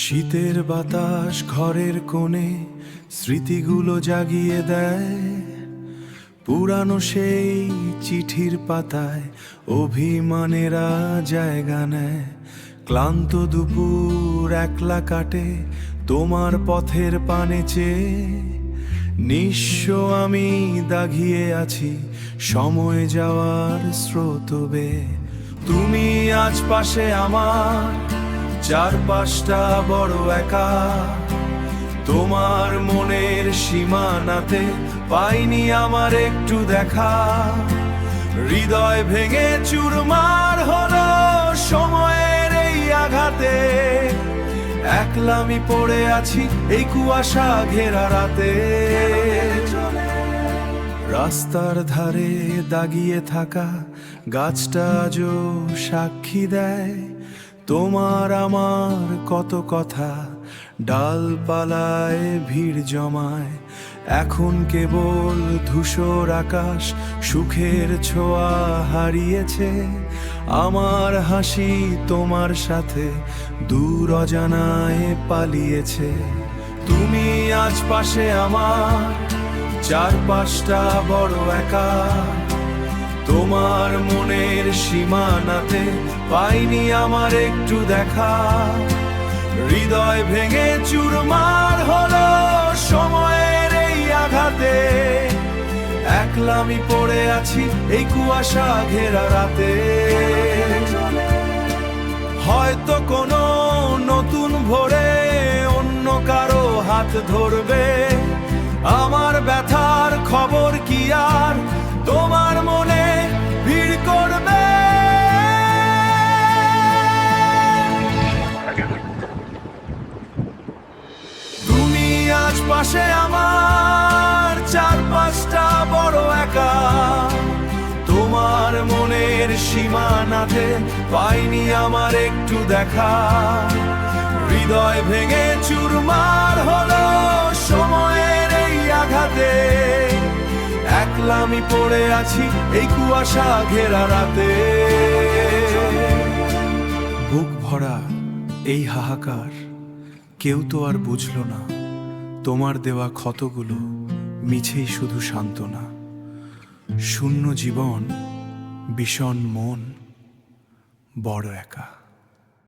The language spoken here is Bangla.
শীতের বাতাস ঘরের কোণে স্মৃতিগুলো জাগিয়ে দেয়। পুরানো সেই চিঠির পাতায় অভিমানেরা জায়গা নেয়। ক্লান্ত দুপুর একলা কাটে তোমার পথের পানে চেয়ে। নিঃস্ব আমি দাগিয়ে আছি সময় যাওয়ার স্রোত বেয়ে। তুমি আজ পাশে আমার, চারপাশটা বড় একা। তোমার মনের সীমানাতে পাইনি আমার একটু দেখা। হৃদয় ভেঙে চুরমার হলো সময়ের এই আঘাতে। একলা আমি পড়ে আছি এই কুয়াশা ঘেরা রাতে। রাস্তার ধারে দাগিয়ে থাকা গাছটা আজও সাক্ষী দেয় তোমার আমার কত কথা। ডালপালায় ভিড় জমায়, এখন কেবল ধূসর আকাশ সুখের ছোঁয়া হারিয়েছে। আমার হাসি তোমার সাথে দূর অজানায় পালিয়েছে। তুমি আজ পাশে আমার, চারপাশটা বড় একা। তোমার মনের সীমানাতে পাইনি আমার একটু দেখা। হৃদয় ভেঙে চুরমার হলো সময়ের এই আঘাতে। একলা আমি পড়ে আছি এই কুয়াশা ঘেরা রাতে। হয়তো কোনো নতুন ভোরে অন্য কারো হাত ধরবে। আমার ব্যথার খবর কি আর তোমার মনে ভিড় করবে? তুমি আজ পাশে আমার, চারপাশটা বড় একা। তোমার মনের সীমানাতে পাইনি আমার একটু দেখা। হৃদয় ভেঙে চুরমার হলো সময়ের এই আঘাতে। একলা আমি পড়ে আছি এই কুয়াশা ঘেরা রাতে। বুক ভরা এই হাহাকার কেউ তো আর বুঝলো না। তোমার দেওয়া ক্ষতগুলো মিছেই শুধু সান্ত্বনা। শূন্য জীবন, বিষণ মন, বড় একা।